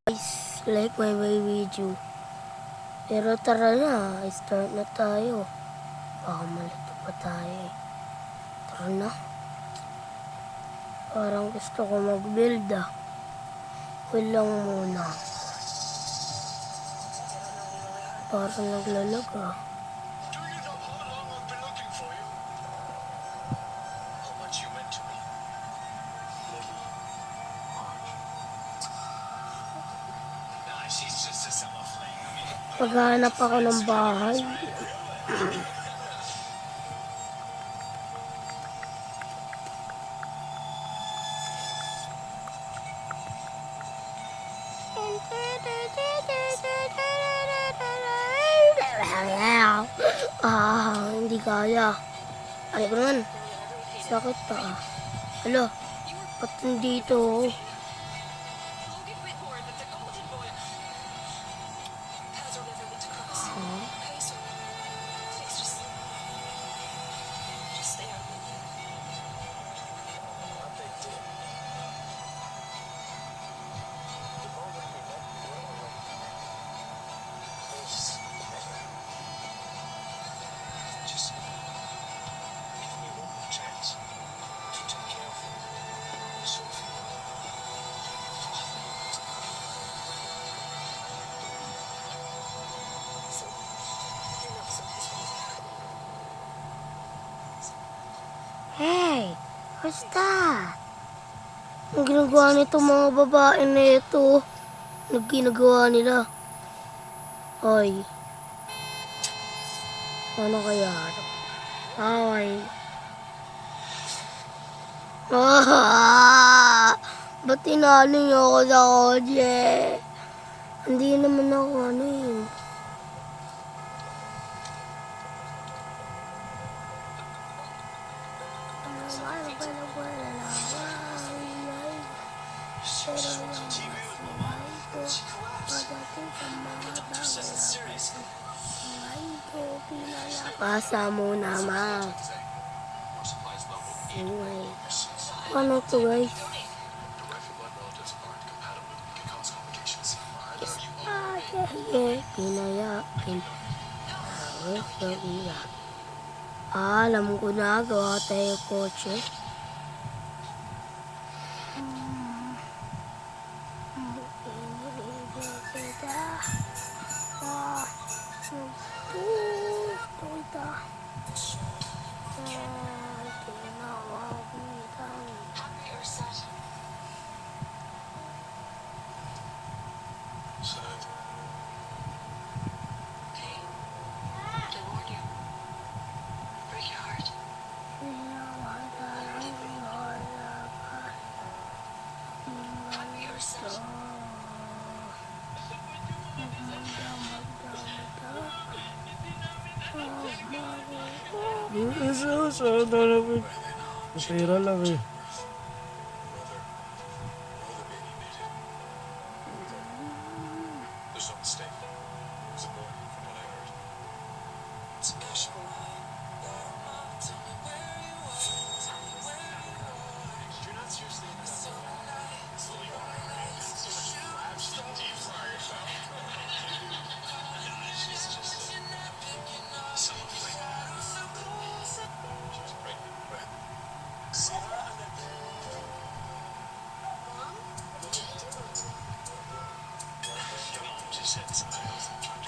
Guys, like my video. Pero tara na, start na tayo. Baka malito pa tayo eh. Tara na. Parang gusto ko mag-build ah. Wait lang muna. Parang naglalag ah. Paghahanap ako ng bahay. Hindi kaya. Ay, ko naman. Sakit pa ah. Hala, ba't nandito? Hey, what's that? Ang ginagawa nito mga babae na ito. Ang ginagawa nila. Ay. Ano kaya? Ay. Ba't tinalo niyo ako sa kotse? Hindi naman ako ano yun. Pasa muna, ma. Anyway. Ano to, guys? Pinayakin. Alam ko na, gawa tayo kotse. Saan na namin? Pera lang eh. Said something else.